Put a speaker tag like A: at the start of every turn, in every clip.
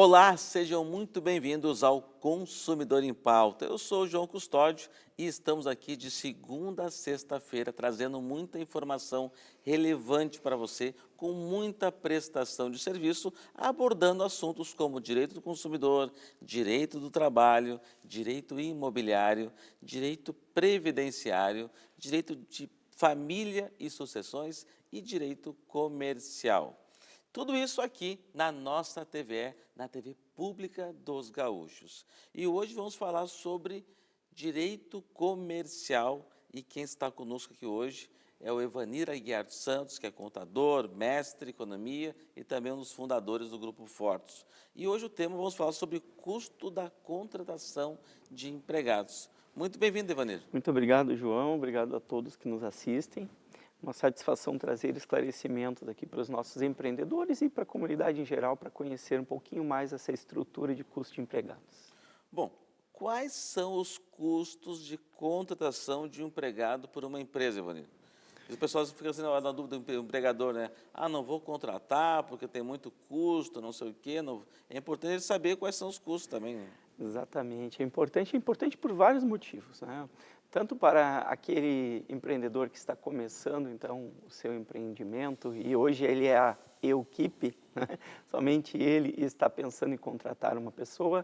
A: Olá, sejam muito bem-vindos ao Consumidor em Pauta. Eu sou o João Custódio e estamos aqui de segunda a sexta-feira trazendo muita informação relevante para você, com muita prestação de serviço, abordando assuntos como direito do consumidor, direito do trabalho, direito imobiliário, direito previdenciário, direito de família e sucessões e direito comercial. Tudo isso aqui na nossa TVE, na TV Pública dos Gaúchos. E hoje vamos falar sobre direito comercial e quem está conosco aqui hoje é o Evanir Aguiar dos Santos, que é contador, mestre em economia e também um dos fundadores do Grupo Fortus. E hoje o tema vamos falar sobre custo da contratação de empregados. Muito bem-vindo, Evanir.
B: Muito obrigado, João. Obrigado a todos que nos assistem. Uma satisfação trazer esclarecimentos aqui para os nossos empreendedores e para a comunidade em geral, para conhecer um pouquinho mais essa estrutura de custo de empregados.
A: Bom, quais são os custos de contratação de um empregado por uma empresa, Evanir? As pessoas ficam assim na dúvida do empregador, né? Ah, não vou contratar porque tem muito custo, não sei o quê. Não... É importante ele saber quais são os custos também, né?
B: Exatamente. É importante por vários motivos, né? Tanto para aquele empreendedor que está começando, então, o seu empreendimento, e hoje ele é a equipe, né? Somente ele está pensando em contratar uma pessoa,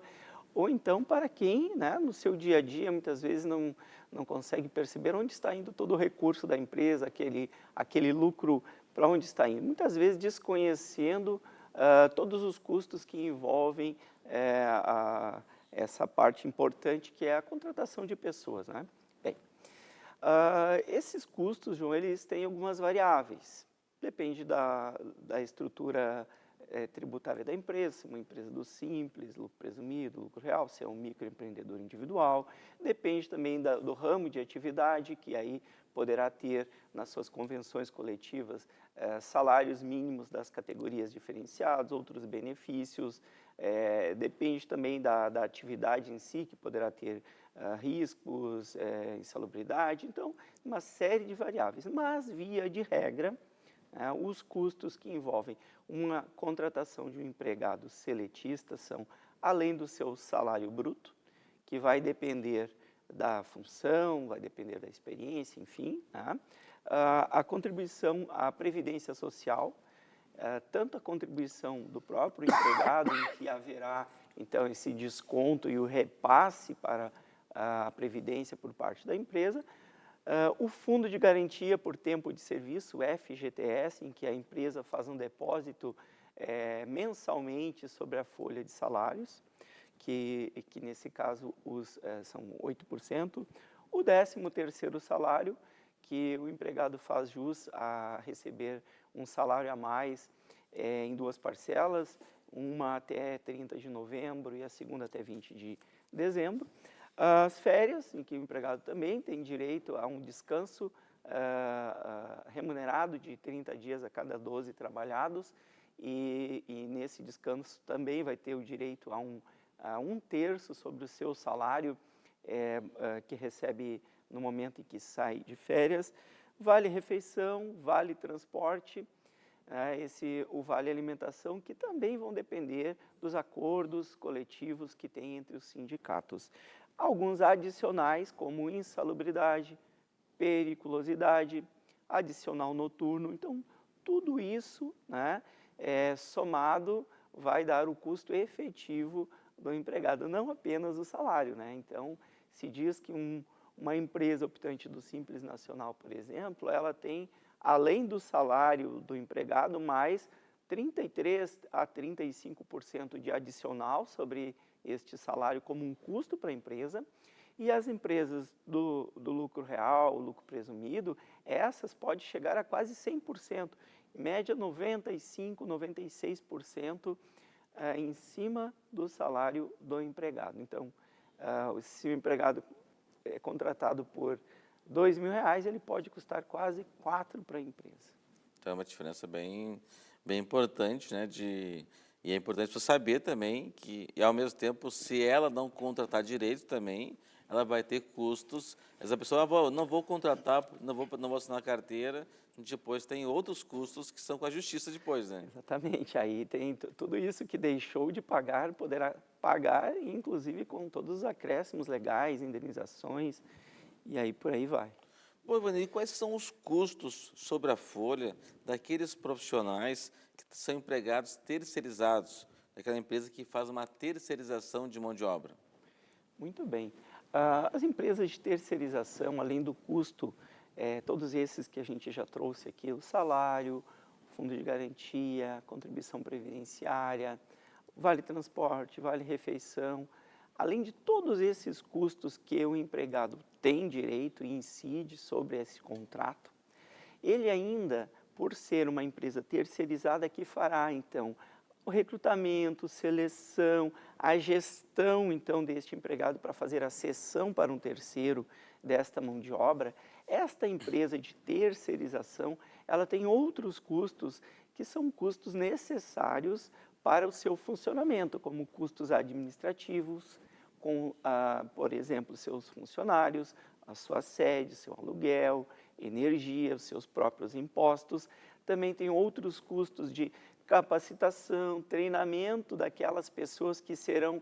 B: ou então para quem, né, no seu dia a dia, muitas vezes não consegue perceber onde está indo todo o recurso da empresa, aquele lucro, para onde está indo. Muitas vezes desconhecendo todos os custos que envolvem essa parte importante que é a contratação de pessoas, né? Bem, esses custos, João, eles têm algumas variáveis. Depende da estrutura tributária da empresa, se é uma empresa do Simples, lucro presumido, lucro real, se é um microempreendedor individual. Depende também do ramo de atividade, que aí poderá ter nas suas convenções coletivas salários mínimos das categorias diferenciadas, outros benefícios. Depende também da atividade em si, que poderá ter riscos, insalubridade, então uma série de variáveis. Mas, via de regra, os custos que envolvem uma contratação de um empregado seletista são, além do seu salário bruto, que vai depender da função, vai depender da experiência, enfim, né? A contribuição à previdência social, tanto a contribuição do próprio empregado, em que haverá, então, esse desconto e o repasse para a previdência por parte da empresa, o Fundo de Garantia por Tempo de Serviço, o FGTS, em que a empresa faz um depósito mensalmente sobre a folha de salários, que nesse caso são 8%. O 13º salário, que o empregado faz jus a receber um salário a mais em duas parcelas, uma até 30 de novembro e a segunda até 20 de dezembro. As férias, em que o empregado também tem direito a um descanso remunerado de 30 dias a cada 12 trabalhados, e nesse descanso também vai ter o direito a um terço sobre o seu salário que recebe no momento em que sai de férias. Vale refeição, vale transporte, o vale alimentação, que também vão depender dos acordos coletivos que tem entre os sindicatos. Alguns adicionais, como insalubridade, periculosidade, adicional noturno. Então, tudo isso, né, somado vai dar o custo efetivo do empregado, não apenas o salário, né? Então, se diz que uma empresa optante do Simples Nacional, por exemplo, ela tem, além do salário do empregado, mais 33% a 35% de adicional sobre este salário como um custo para a empresa. E as empresas do lucro real, lucro presumido, essas podem chegar a quase 100%, em média 95%, 96% em cima do salário do empregado. Então, se o empregado é contratado por R$2.000, ele pode custar quase 4 para a empresa.
A: Então é uma diferença bem importante, né, E é importante você saber também que, e ao mesmo tempo, se ela não contratar direito também, ela vai ter custos. Essa pessoa, não vou contratar, não vou assinar a carteira, depois tem outros custos que são com a justiça depois, né?
B: Exatamente, aí tem tudo isso que deixou de pagar, poderá pagar, inclusive com todos os acréscimos legais, indenizações, e aí por aí vai.
A: Bom, Ivani, e quais são os custos sobre a folha daqueles profissionais que são empregados terceirizados, daquela empresa que faz uma terceirização de mão de obra?
B: Muito bem. As empresas de terceirização, além do custo, todos esses que a gente já trouxe aqui, o salário, o fundo de garantia, contribuição previdenciária, vale transporte, vale refeição, além de todos esses custos que o empregado tem direito e incide sobre esse contrato, ele ainda, por ser uma empresa terceirizada, que fará, então, o recrutamento, seleção, a gestão, então, deste empregado para fazer a cessão para um terceiro desta mão de obra, esta empresa de terceirização, ela tem outros custos que são custos necessários para o seu funcionamento, como custos administrativos, com, por exemplo, seus funcionários, a sua sede, seu aluguel, energia, os seus próprios impostos. Também tem outros custos de capacitação, treinamento daquelas pessoas que serão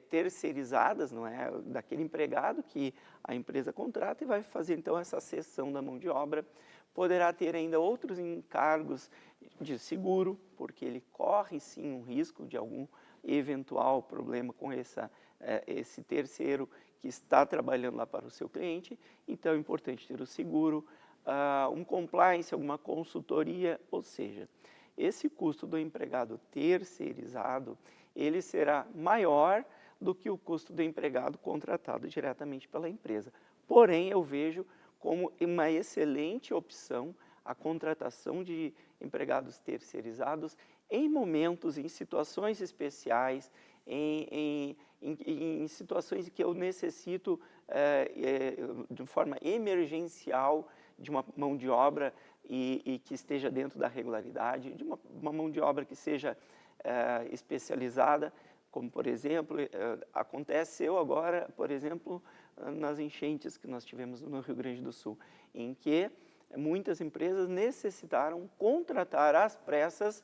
B: terceirizadas, não é? Daquele empregado que a empresa contrata e vai fazer então essa cessão da mão de obra. Poderá ter ainda outros encargos de seguro, porque ele corre sim um risco de algum eventual problema com esse terceiro que está trabalhando lá para o seu cliente, então é importante ter o seguro, um compliance, alguma consultoria, ou seja, esse custo do empregado terceirizado, ele será maior do que o custo do empregado contratado diretamente pela empresa. Porém, eu vejo como uma excelente opção a contratação de empregados terceirizados em momentos, em situações especiais, em situações que eu necessito, de forma emergencial, de uma mão de obra e que esteja dentro da regularidade, de uma mão de obra que seja especializada, como, por exemplo, aconteceu agora, por exemplo, nas enchentes que nós tivemos no Rio Grande do Sul, em que muitas empresas necessitaram contratar às pressas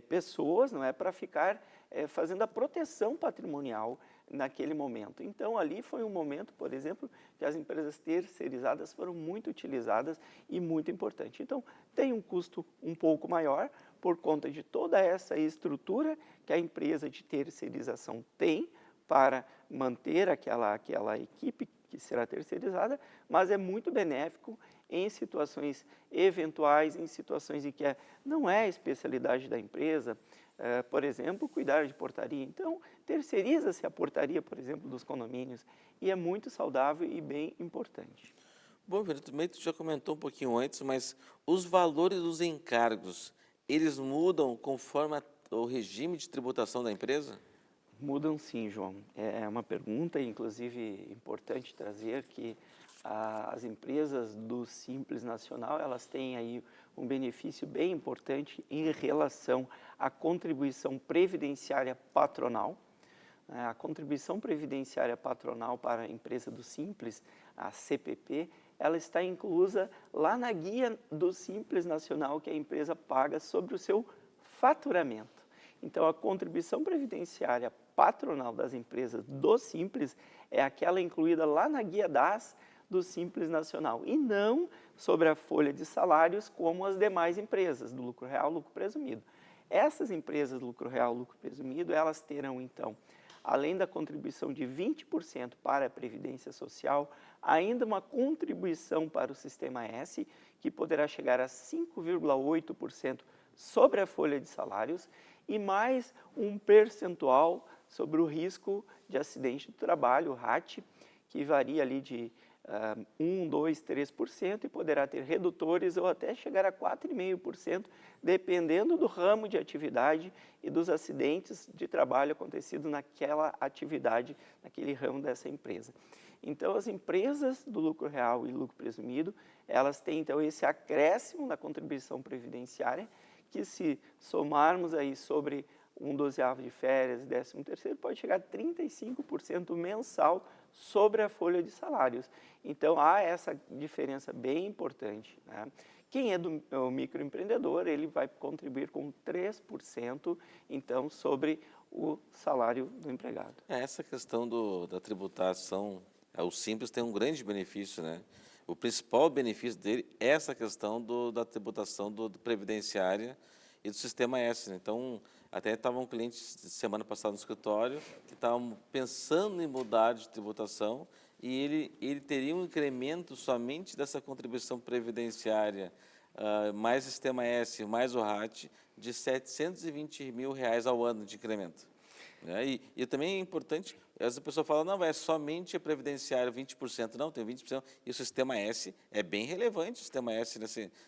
B: pessoas, não é, para ficar fazendo a proteção patrimonial naquele momento. Então, ali foi um momento, por exemplo, que as empresas terceirizadas foram muito utilizadas e muito importante. Então, tem um custo um pouco maior por conta de toda essa estrutura que a empresa de terceirização tem para manter aquela equipe que será terceirizada, mas é muito benéfico em situações eventuais, em situações em que não é a especialidade da empresa, por exemplo, cuidar de portaria. Então, terceiriza-se a portaria, por exemplo, dos condomínios, e é muito saudável e bem importante.
A: Bom, Ivani, também tu já comentou um pouquinho antes, mas os valores dos encargos, eles mudam conforme o regime de tributação da empresa?
B: Mudam sim, João. É uma pergunta, inclusive, importante trazer que as empresas do Simples Nacional, elas têm aí um benefício bem importante em relação à contribuição previdenciária patronal. A contribuição previdenciária patronal para a empresa do Simples, a CPP, ela está inclusa lá na guia do Simples Nacional que a empresa paga sobre o seu faturamento. Então, a contribuição previdenciária patronal das empresas do Simples é aquela incluída lá na guia DAS do Simples Nacional e não sobre a folha de salários como as demais empresas do lucro real, lucro presumido. Essas empresas do lucro real, lucro presumido, elas terão então, além da contribuição de 20% para a Previdência Social, ainda uma contribuição para o Sistema S, que poderá chegar a 5,8% sobre a folha de salários e mais um percentual sobre o risco de acidente do trabalho, o RAT, que varia ali de 1, 2, 3% e poderá ter redutores ou até chegar a 4,5%, dependendo do ramo de atividade e dos acidentes de trabalho acontecidos naquela atividade, naquele ramo dessa empresa. Então, as empresas do lucro real e lucro presumido, elas têm então esse acréscimo na contribuição previdenciária, que se somarmos aí sobre um dozeavo de férias, 13º, pode chegar a 35% mensal sobre a folha de salários. Então, há essa diferença bem importante, né? Quem é o microempreendedor, ele vai contribuir com 3%, então, sobre o salário do empregado.
A: Essa questão da tributação, o Simples tem um grande benefício, né? O principal benefício dele é essa questão da tributação do previdenciária e do Sistema S, né? Então, até estava um cliente semana passada no escritório que estava pensando em mudar de tributação e ele teria um incremento somente dessa contribuição previdenciária, mais Sistema S, mais o RAT, de R$ 720 mil ao ano de incremento. Né? E também é importante, essa pessoa fala, não, é somente a previdenciária 20%, não, tem 20%, e o Sistema S é bem relevante, o Sistema S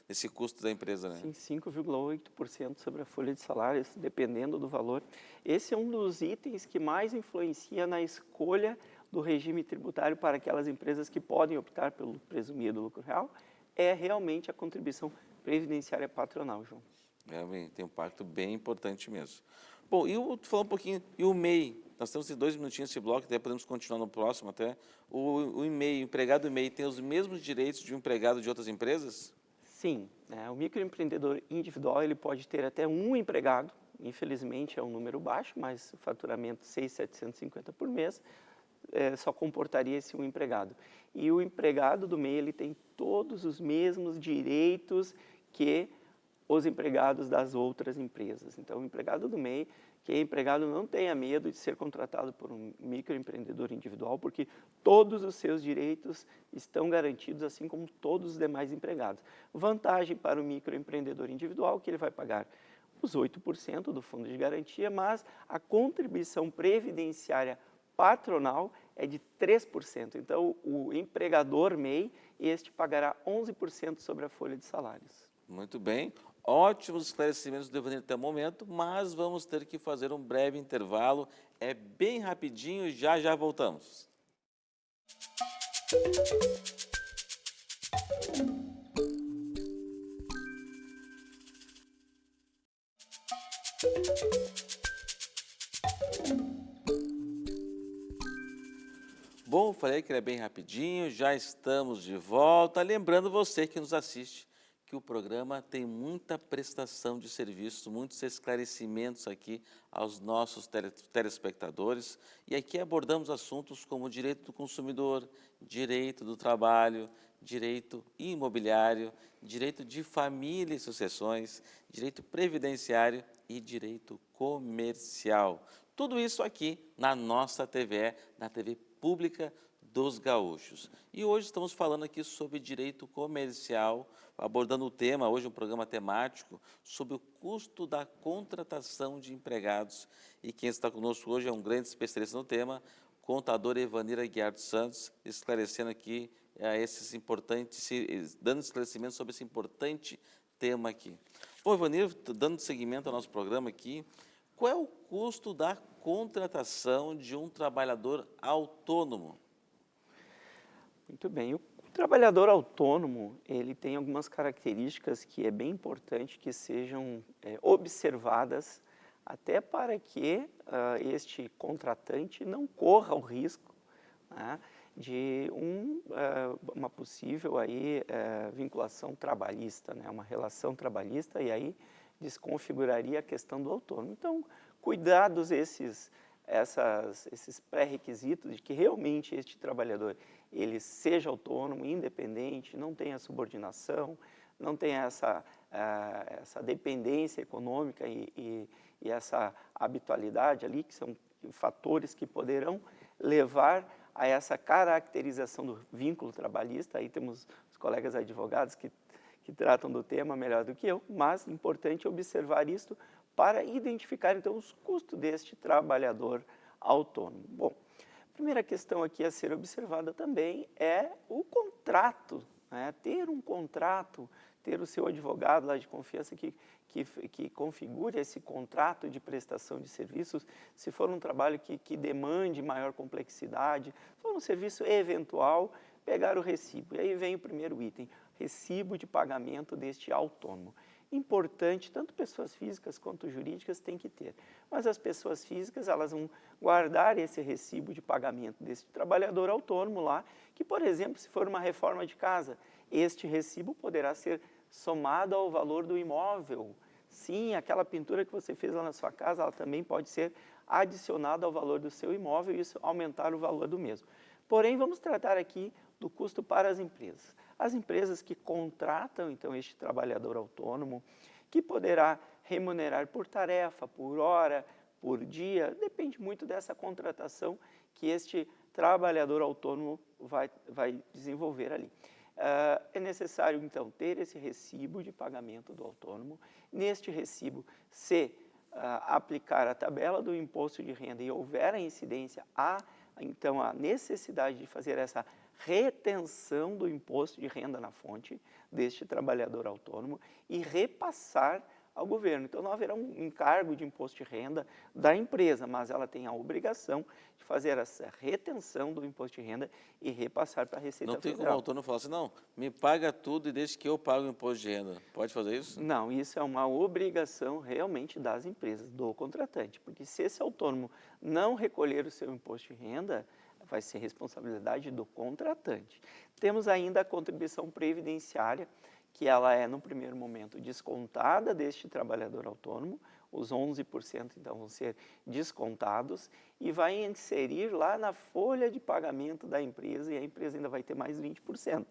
A: nesse custo da empresa, né?
B: Sim, 5,8% sobre a folha de salários, dependendo do valor. Esse é um dos itens que mais influencia na escolha do regime tributário para aquelas empresas que podem optar pelo presumido lucro real, é realmente a contribuição previdenciária patronal, João.
A: Tem um impacto bem importante mesmo. Bom, tu falou um pouquinho, e o MEI? Nós temos 2 minutinhos esse bloco, até podemos continuar no próximo até. O MEI, o empregado MEI, tem os mesmos direitos de um empregado de outras empresas?
B: Sim, né? O microempreendedor individual ele pode ter até um empregado, infelizmente é um número baixo, mas o faturamento 6.750 por mês, só comportaria esse um empregado. E o empregado do MEI ele tem todos os mesmos direitos que os empregados das outras empresas. Então, o empregado do MEI, que é empregado, não tenha medo de ser contratado por um microempreendedor individual, porque todos os seus direitos estão garantidos, assim como todos os demais empregados. Vantagem para o microempreendedor individual, que ele vai pagar os 8% do fundo de garantia, mas a contribuição previdenciária patronal é de 3%. Então, o empregador MEI, este pagará 11% sobre a folha de salários.
A: Muito bem. Ótimos esclarecimentos do Evanir até o momento, mas vamos ter que fazer um breve intervalo. É bem rapidinho, já voltamos. Bom, falei que ele é bem rapidinho, já estamos de volta. Lembrando você que nos assiste, que o programa tem muita prestação de serviços, muitos esclarecimentos aqui aos nossos telespectadores. E aqui abordamos assuntos como direito do consumidor, direito do trabalho, direito imobiliário, direito de família e sucessões, direito previdenciário e direito comercial. Tudo isso aqui na nossa TVE, na TV Pública dos Gaúchos. E hoje estamos falando aqui sobre direito comercial, abordando o tema, hoje um programa temático, sobre o custo da contratação de empregados. E quem está conosco hoje é um grande especialista no tema, contador Evanir Aguiar dos Santos, esclarecendo aqui esses importantes, dando esclarecimento sobre esse importante tema aqui. Bom, Evanir, dando seguimento ao nosso programa aqui, qual é o custo da contratação de um trabalhador autônomo?
B: Muito bem. O trabalhador autônomo, ele tem algumas características que é bem importante que sejam observadas, até para que este contratante não corra o risco, né, de uma possível aí, vinculação trabalhista, né, uma relação trabalhista, e aí desconfiguraria a questão do autônomo. Então, cuidados esses pré-requisitos de que realmente este trabalhador ele seja autônomo, independente, não tenha subordinação, não tenha essa dependência econômica e essa habitualidade ali, que são fatores que poderão levar a essa caracterização do vínculo trabalhista. Aí temos os colegas advogados que tratam do tema melhor do que eu, mas é importante observar isso para identificar, então, os custos deste trabalhador autônomo. Bom, a primeira questão aqui a ser observada também é o contrato, né? Ter um contrato, ter o seu advogado lá de confiança que configure esse contrato de prestação de serviços, se for um trabalho que demande maior complexidade, se for um serviço eventual, pegar o recibo. E aí vem o primeiro item, recibo de pagamento deste autônomo. importante, tanto pessoas físicas quanto jurídicas têm que ter. Mas as pessoas físicas, elas vão guardar esse recibo de pagamento desse trabalhador autônomo lá, que, por exemplo, se for uma reforma de casa, este recibo poderá ser somado ao valor do imóvel. Sim, aquela pintura que você fez lá na sua casa, ela também pode ser adicionada ao valor do seu imóvel e isso aumentar o valor do mesmo. Porém, vamos tratar aqui do custo para as empresas. As empresas que contratam, então, este trabalhador autônomo, que poderá remunerar por tarefa, por hora, por dia, depende muito dessa contratação que este trabalhador autônomo vai desenvolver ali. É necessário, então, ter esse recibo de pagamento do autônomo. Neste recibo, se aplicar a tabela do imposto de renda e houver a incidência, então, a necessidade de fazer essa retenção do imposto de renda na fonte deste trabalhador autônomo e repassar ao governo. Então, não haverá um encargo de imposto de renda da empresa, mas ela tem a obrigação de fazer essa retenção do imposto de renda e repassar para a Receita
A: Não tem como o
B: Federal.
A: autônomo falar assim, não, me paga tudo e deixa que eu pago o imposto de renda. Pode fazer isso?
B: Não, isso é uma obrigação realmente das empresas, do contratante, porque se esse autônomo não recolher o seu imposto de renda, vai ser responsabilidade do contratante. Temos ainda a contribuição previdenciária, que ela é, no primeiro momento, descontada deste trabalhador autônomo, os 11% então vão ser descontados e vai inserir lá na folha de pagamento da empresa e a empresa ainda vai ter mais 20%.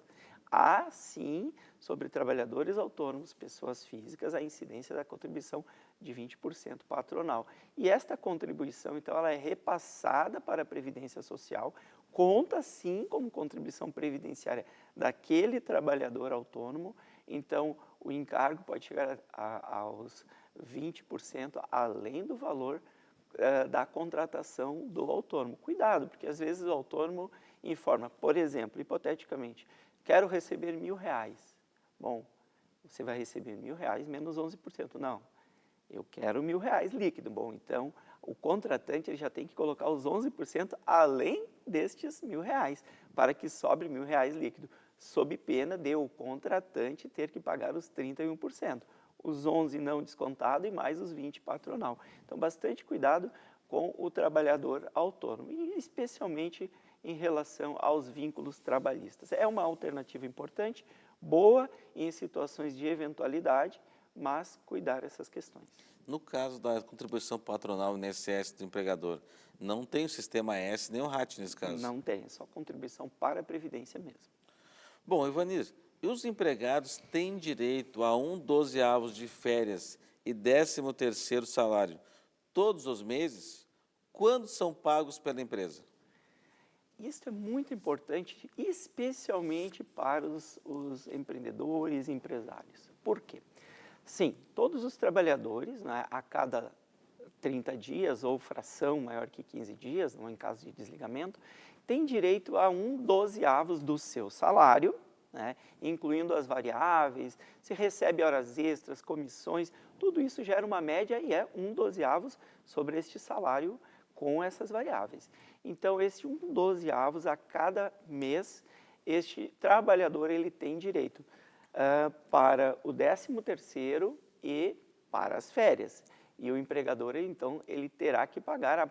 B: Há, sim, sobre trabalhadores autônomos, pessoas físicas, a incidência da contribuição de 20% patronal. E esta contribuição, então, ela é repassada para a Previdência Social, conta, sim, como contribuição previdenciária daquele trabalhador autônomo, então, o encargo pode chegar aos 20%, além do valor da contratação do autônomo. Cuidado, porque às vezes o autônomo informa, por exemplo, hipoteticamente, quero receber R$1.000. Bom, você vai receber R$1.000 menos 11%. Não, eu quero R$1.000 líquido. Bom, então o contratante ele já tem que colocar os 11% além destes R$1.000 para que sobre R$1.000 líquido, sob pena de o contratante ter que pagar os 31%. Os 11 não descontado e mais os 20 patronal. Então, bastante cuidado com o trabalhador autônomo e especialmente em relação aos vínculos trabalhistas. É uma alternativa importante, boa em situações de eventualidade, mas cuidar essas questões.
A: No caso da contribuição patronal INSS do empregador, não tem o sistema S nem o RAT nesse caso?
B: Não tem, é só contribuição para a Previdência mesmo.
A: Bom, Ivanir, e os empregados têm direito a 1/12 de férias e 13º salário todos os meses? Quando são pagos pela empresa?
B: Isso é muito importante, especialmente para os empreendedores e empresários. Por quê? Sim, todos os trabalhadores, né, a cada 30 dias ou fração maior que 15 dias, não em caso de desligamento, têm direito a 1/12 do seu salário, né, incluindo as variáveis, se recebe horas extras, comissões, tudo isso gera uma média e é 1/12 sobre este salário com essas variáveis. Então, esse 1/12 a cada mês, este trabalhador ele tem direito para o 13º e para as férias. E o empregador, então, ele terá que pagar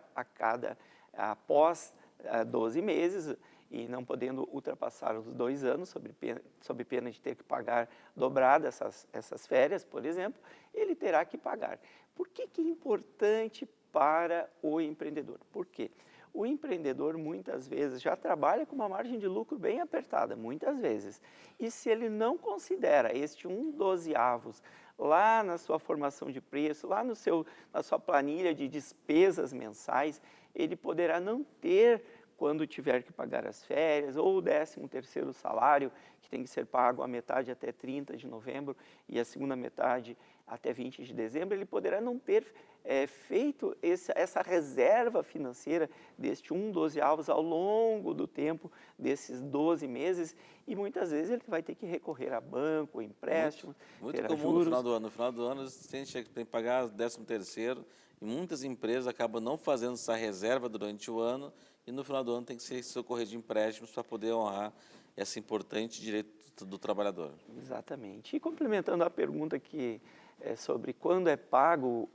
B: após 12 meses, e não podendo ultrapassar os 2 anos, sob pena de ter que pagar dobrado essas férias, por exemplo, ele terá que pagar. Por que é importante para o empreendedor? Por quê? O empreendedor, muitas vezes, já trabalha com uma margem de lucro bem apertada, muitas vezes. E se ele não considera este 1/12 lá na sua formação de preço, lá na sua planilha de despesas mensais, ele poderá não ter, quando tiver que pagar as férias, ou o 13º salário, que tem que ser pago a metade até 30 de novembro e a segunda metade até 20 de dezembro, ele poderá não ter feito essa reserva financeira deste 1/12 ao longo do tempo, desses 12 meses, e muitas vezes ele vai ter que recorrer a banco, empréstimo,
A: Muito
B: ter
A: comum
B: juros.
A: no final do ano. No final do ano, a gente tem que pagar o 13º e muitas empresas acabam não fazendo essa reserva durante o ano e no final do ano tem que se socorrer de empréstimos para poder honrar esse importante direito do do trabalhador.
B: Exatamente. E complementando a pergunta que é sobre quando é pago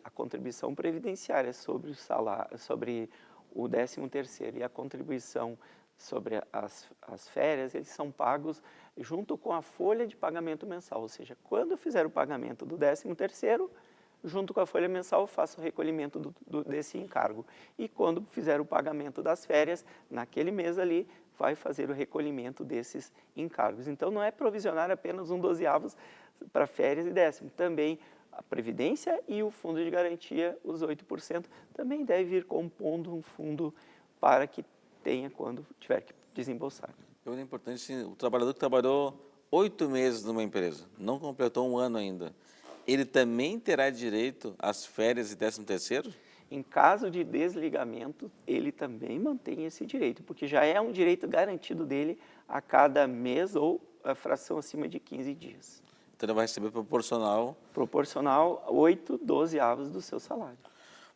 B: a contribuição previdenciária sobre o salário, sobre o 13º e a contribuição sobre as férias, eles são pagos junto com a folha de pagamento mensal, ou seja, quando eu fizer o pagamento do 13º, junto com a folha mensal, eu faço o recolhimento desse encargo. E quando fizer o pagamento das férias, naquele mês ali, vai fazer o recolhimento desses encargos. Então, não é provisionar apenas um 12avos para férias e 10º. Também a Previdência e o Fundo de Garantia, os 8%, também deve vir compondo um fundo para que tenha quando tiver que desembolsar.
A: É importante, o trabalhador que trabalhou 8 meses numa empresa, não completou um ano ainda, ele também terá direito às férias e 13º?
B: Em caso de desligamento, ele também mantém esse direito, porque já é um direito garantido dele a cada mês ou a fração acima de 15 dias.
A: Então ele vai receber proporcional.
B: Proporcional 8 12avos do seu salário.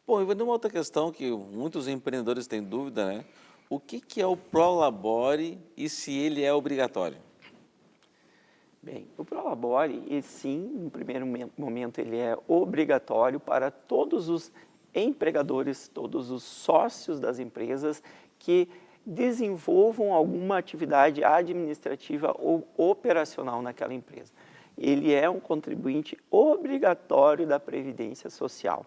A: Bom, e vou dar uma outra questão que muitos empreendedores têm dúvida, né? O que é o Prolabore e se ele é obrigatório?
B: Bem, o Prolabore, e sim, no primeiro momento, ele é obrigatório para todos os empregadores, todos os sócios das empresas que desenvolvam alguma atividade administrativa ou operacional naquela empresa. Ele é um contribuinte obrigatório da Previdência Social.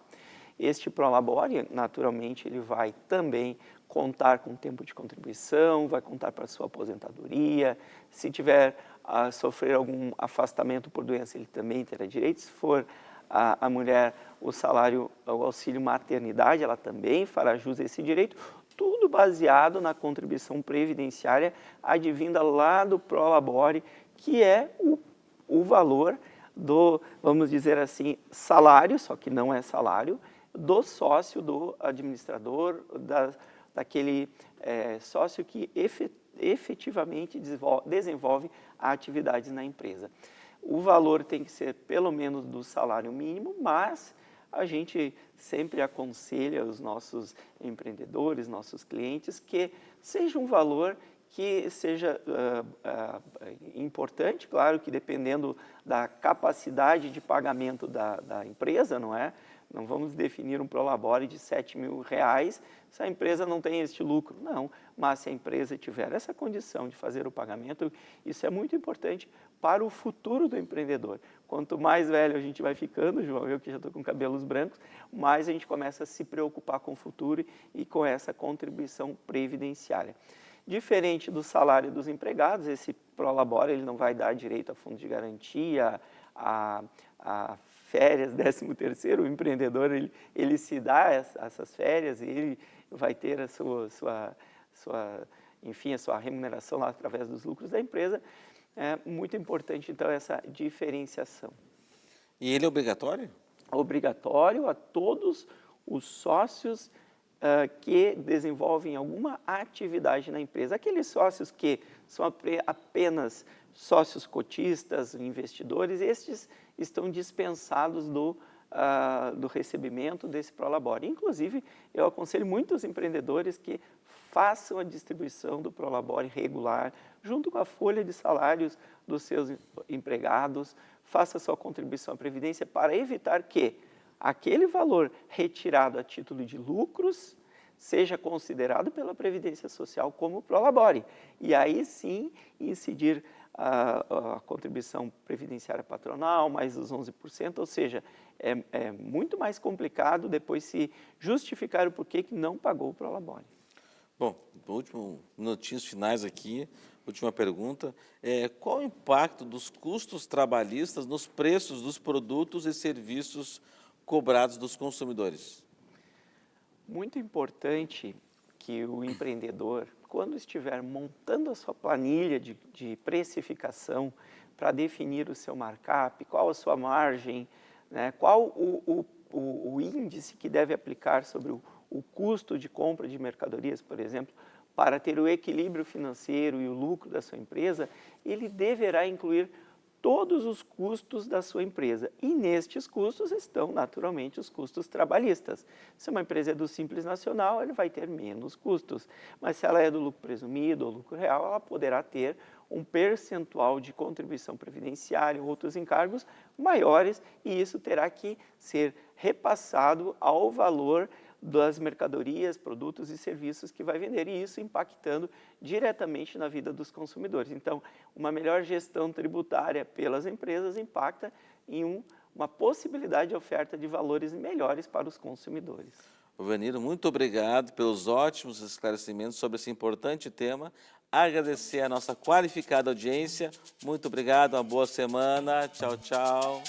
B: Este Prolabore, naturalmente, ele vai também contar com tempo de contribuição, vai contar para a sua aposentadoria. Se tiver a sofrer algum afastamento por doença, ele também terá direito. Se for a mulher, o salário, o auxílio maternidade, ela também fará jus a esse direito. Tudo baseado na contribuição previdenciária advinda lá do Prolabore, que é o valor do, vamos dizer assim, salário, só que não é salário, do sócio, do administrador, daquele sócio que efetivamente desenvolve a atividade na empresa. O valor tem que ser pelo menos do salário mínimo, mas a gente sempre aconselha os nossos empreendedores, nossos clientes, que seja um valor que seja importante, claro que dependendo da capacidade de pagamento da empresa, não é? Não vamos definir um Prolabore de R$7.000 se a empresa não tem este lucro, não. Mas se a empresa tiver essa condição de fazer o pagamento, isso é muito importante para o futuro do empreendedor. Quanto mais velho a gente vai ficando, João, eu que já estou com cabelos brancos, mais a gente começa a se preocupar com o futuro e com essa contribuição previdenciária. Diferente do salário dos empregados, esse Prolabore ele não vai dar direito a fundo de garantia, a férias, 13º, o empreendedor ele se dá essas férias e ele vai ter a enfim, a sua remuneração lá através dos lucros da empresa. É muito importante, então, essa diferenciação.
A: E ele é obrigatório?
B: Obrigatório a todos os sócios que desenvolvem alguma atividade na empresa. Aqueles sócios que são apenas sócios cotistas, investidores, estes estão dispensados do recebimento desse Prolabore. Inclusive, eu aconselho muitos empreendedores que façam a distribuição do Prolabore regular, junto com a folha de salários dos seus empregados, faça a sua contribuição à Previdência para evitar que aquele valor retirado a título de lucros seja considerado pela Previdência Social como Prolabore. E aí sim incidir a contribuição previdenciária patronal, mais os 11%, ou seja, é muito mais complicado depois se justificar o porquê que não pagou o Prolabore.
A: Bom, último, minutinhos finais aqui, última pergunta. Qual o impacto dos custos trabalhistas nos preços dos produtos e serviços cobrados dos consumidores?
B: Muito importante que o empreendedor, quando estiver montando a sua planilha de precificação para definir o seu markup, qual a sua margem, né, qual o índice que deve aplicar sobre o custo de compra de mercadorias, por exemplo, para ter o equilíbrio financeiro e o lucro da sua empresa, ele deverá incluir todos os custos da sua empresa. E nestes custos estão, naturalmente, os custos trabalhistas. Se uma empresa é do Simples Nacional, ela vai ter menos custos. Mas se ela é do lucro presumido ou lucro real, ela poderá ter um percentual de contribuição previdenciária ou outros encargos maiores, e isso terá que ser repassado ao valor das mercadorias, produtos e serviços que vai vender, e isso impactando diretamente na vida dos consumidores. Então, uma melhor gestão tributária pelas empresas impacta em uma possibilidade de oferta de valores melhores para os consumidores.
A: Vanilo, muito obrigado pelos ótimos esclarecimentos sobre esse importante tema. Agradecer a nossa qualificada audiência. Muito obrigado, uma boa semana. Tchau, tchau.